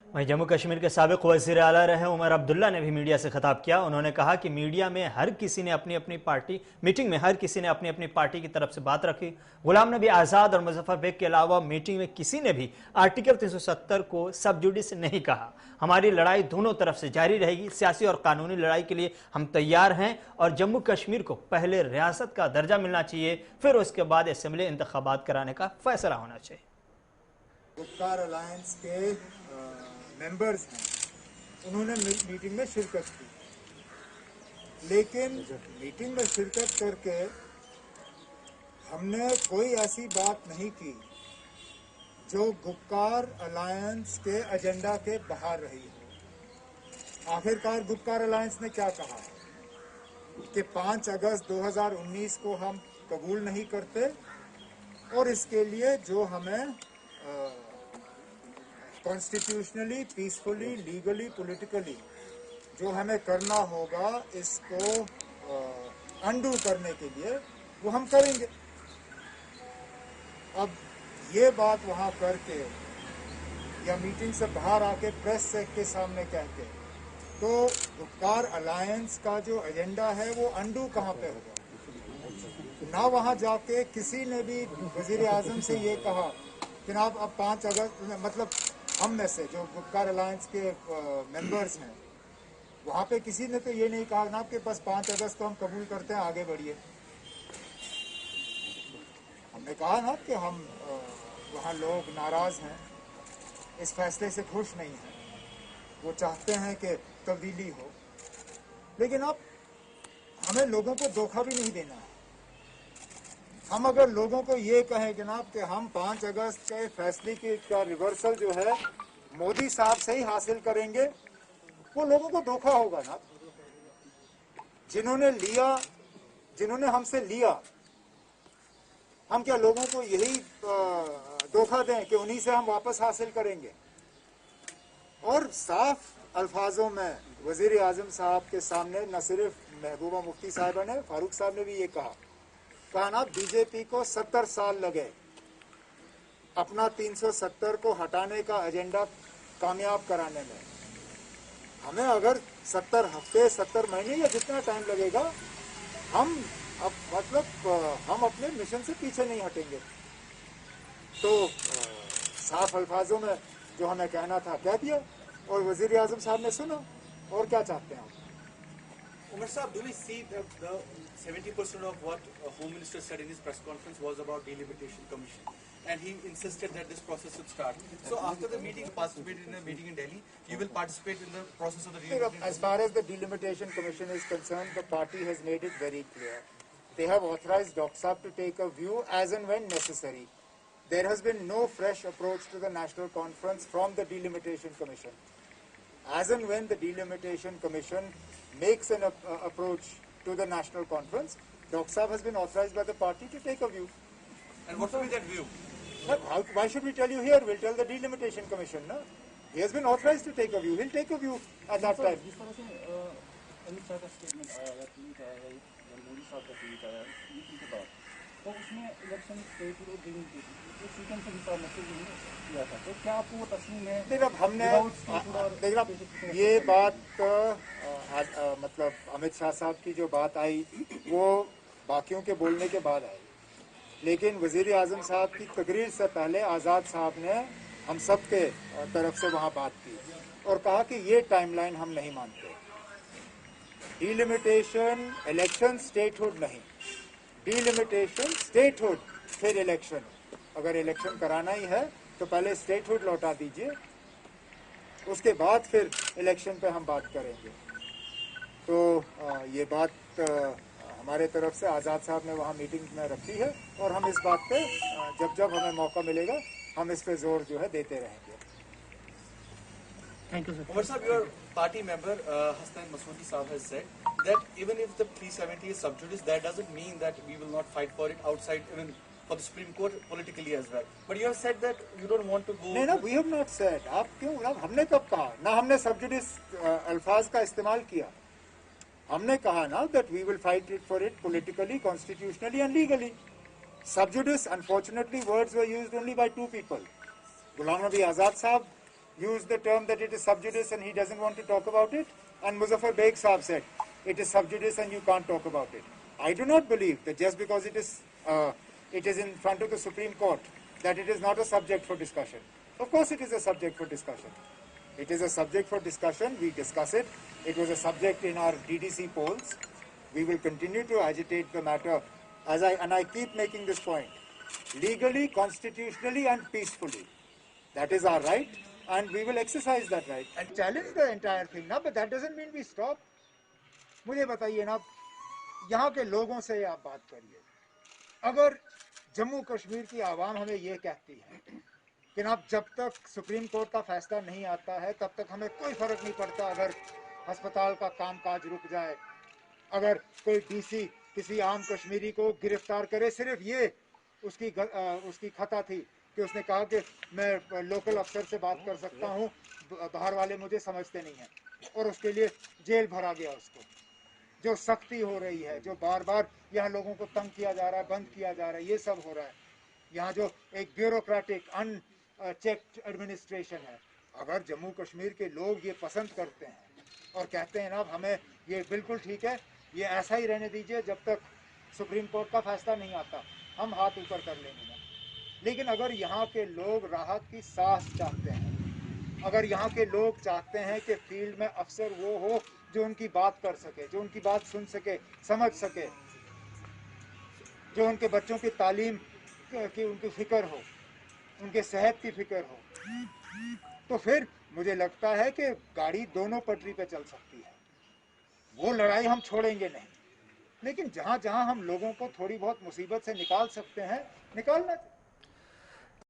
वहीं जम्मू कश्मीर के साबिक वज़ीर आला रहे उमर अब्दुल्ला ने भी मीडिया से खिताब किया। उन्होंने कहा कि मीडिया में हर किसी ने अपनी अपनी पार्टी मीटिंग में हर किसी ने अपनी अपनी पार्टी की तरफ से बात रखी। गुलाम नबी आज़ाद और मुजफ्फर बेग के अलावा मीटिंग में किसी ने भी आर्टिकल 370 को सब जुडिस नहीं कहा। हमारी लड़ाई दोनों तरफ से जारी रहेगी। सियासी और कानूनी लड़ाई के लिए हम तैयार हैं और जम्मू कश्मीर को पहले रियासत का दर्जा मिलना चाहिए, फिर उसके बाद असेंबली इंतखाबात कराने का फैसला होना चाहिए। गुप्कार अलायंस के मेंबर्स हैं, उन्होंने मीटिंग में शिरकत की, लेकिन मीटिंग में शिरकत करके हमने कोई ऐसी बात नहीं की जो गुप्कार अलायंस के एजेंडा के बाहर रही हो। आखिरकार गुप्कार अलायंस ने क्या कहा कि 5 अगस्त 2019 को हम कबूल नहीं करते और इसके लिए जो हमें कॉन्स्टिट्यूशनली, पीसफुली, लीगली, पॉलिटिकली जो हमें करना होगा, इसको अंडू करने के लिए वो हम करेंगे। अब ये बात वहाँ करके या मीटिंग से बाहर आके प्रेस के सामने कह के, तो गुप्कार अलायंस का जो एजेंडा है वो अंडू कहाँ पे होगा? ना वहाँ जाके किसी ने भी वजीर आजम से ये कहा कि ना अब 5 अगस्त, मतलब हम में से जो गुप्कार अलायंस के मेंबर्स हैं, वहाँ पे किसी ने तो ये नहीं कहा ना आपके पास 5 अगस्त को हम कबूल करते हैं, आगे बढ़िए। हमने कहा ना कि हम वहाँ लोग नाराज हैं, इस फैसले से खुश नहीं हैं, वो चाहते हैं कि तब्दीली हो, लेकिन अब हमें लोगों को धोखा भी नहीं देना है। हम अगर लोगों को ये कहें जनाब कि हम 5 अगस्त के फैसले का रिवर्सल जो है मोदी साहब से ही हासिल करेंगे, वो लोगों को धोखा होगा ना। जिन्होंने हमसे लिया, हम क्या लोगों को यही धोखा दें कि उन्हीं से हम वापस हासिल करेंगे? और साफ अल्फाजों में वजीर आजम साहब के सामने न सिर्फ महबूबा मुफ्ती साहिबा ने, फारूक साहब ने भी ये कहा ना, बीजेपी को 70 साल लगे अपना 370 को हटाने का एजेंडा कामयाब कराने में। हमें अगर 70 हफ्ते, 70 महीने या जितना टाइम लगेगा, हम अपने मिशन से पीछे नहीं हटेंगे। तो साफ अल्फाजों में जो हमें कहना था कह दिया और वजीर आजम साहब ने सुना। और क्या चाहते हैं आप? Umar Saab, do we see that the 70% of what Home Minister said in his press conference was about delimitation commission, and he insisted that this process should start. So after the meeting, participated in a meeting in Delhi, you will participate in the process of the delimitation. As far as the delimitation commission is concerned, the party has made it very clear. They have authorized Dr. Saab to take a view as and when necessary. There has been no fresh approach to the National Conference from the delimitation commission. As and when the delimitation commission makes an approach to the National Conference, Dr. Saab has been authorized by the party to take a view. And what will be that view? Why should we tell you here? We'll tell the delimitation commission. No? He has been authorized to take a view. He'll take a view at that time. जिस तरह से अमित शाह का statement आया या tweet आया या मोदी साहब का ट्वीट आया मीटिंग के बाद, तो उसमें इलेक्शन स्टेट और डेलिमिटेशन एक सीक्वेंस के हिसाब से किया था। तो क्या आपको वो तस्वीर में हमने ये बात मतलब अमित शाह साहब की जो बात आई वो बाकियों के बोलने के बाद आई, लेकिन वजीर आजम साहब की तकरीर से पहले आज़ाद साहब ने हम सब के तरफ से वहाँ बात की और कहा कि ये टाइमलाइन हम नहीं मानते। डिलिमिटेशन इलेक्शन, स्टेटहुड नहीं। डिलिमिटेशन स्टेटहुड, फिर इलेक्शन। अगर इलेक्शन कराना ही है तो पहले स्टेटहुड लौटा दीजिए, उसके बाद फिर इलेक्शन पे हम बात करेंगे। तो ये बात हमारे तरफ से आज़ाद साहब ने वहाँ मीटिंग में रखी है और हम इस बात पे जब हमें मौका मिलेगा हम इस पे जोर जो है देते रहेंगे। Thank you sir. Umar Saab, your party member Hasnain Masoodi Saab has said that even if the 370 is sub judice, that doesn't mean that we will not fight for it outside, even for the Supreme Court politically as well. But you have said that you don't want to go. नहीं ना, we have not said. आप क्यों ना, हमने कब कहा ना, हमने सब जुडिस अल्फाज का इस्तेमाल किया। हमने कहा ना that we will fight it for it politically, constitutionally and legally. Sub judice, unfortunately, words were used only by 2 people. Ghulam Nabi Azad साहब used the term that it is sub judice and he doesn't want to talk about it, and Muzaffar Beg Saab said it is sub judice and you can't talk about it. I do not believe that just because it is in front of the Supreme Court that it is not a subject for discussion. Of course it is a subject for discussion. It is a subject for discussion. We discuss it. It was a subject in our DDC polls. We will continue to agitate the matter and I keep making this point. Legally, constitutionally and peacefully. That is our right and we will exercise that right. And challenge the entire thing now, but that doesn't mean we stop. मुझे बताइए ना, यहाँ के लोगों से आप बात करिए. अगर जम्मू कश्मीर की आवाम हमें ये कहती है कि ना जब तक सुप्रीम कोर्ट का फैसला नहीं आता है तब तक हमें कोई फर्क नहीं पड़ता अगर अस्पताल का कामकाज रुक जाए, अगर कोई डीसी किसी आम कश्मीरी को गिरफ्तार करे, सिर्फ ये उसकी खता थी कि उसने कहा कि मैं लोकल अफसर से बात कर सकता हूँ, बाहर वाले मुझे समझते नहीं हैं, और उसके लिए जेल भरा गया उसको. जो सख्ती हो रही है, जो बार बार यहाँ लोगों को तंग किया जा रहा है, बंद किया जा रहा है, ये सब हो रहा है. यहाँ जो एक ब्यूरोक्रेटिक अनचेक्ड एडमिनिस्ट्रेशन है, अगर जम्मू कश्मीर के लोग ये पसंद करते हैं और कहते हैं ना हमें ये बिल्कुल ठीक है, ये ऐसा ही रहने दीजिए जब तक सुप्रीम कोर्ट का फैसला नहीं आता, हम हाथ ऊपर कर लेंगे ना. लेकिन अगर यहाँ के लोग राहत की सांस चाहते हैं, अगर यहाँ के लोग चाहते हैं कि फील्ड में अफसर वो हो जो उनकी बात कर सके, जो उनकी बात सुन सके, समझ सके, जो उनके बच्चों की तालीम की उनकी फिक्र हो, उनके सेहत की फिक्र हो, तो फिर मुझे लगता है कि गाड़ी दोनों पटरी पे चल सकती है. वो लड़ाई हम छोड़ेंगे नहीं, लेकिन जहाँ जहाँ हम लोगों को थोड़ी बहुत मुसीबत से निकाल सकते हैं, निकालना चाहिए.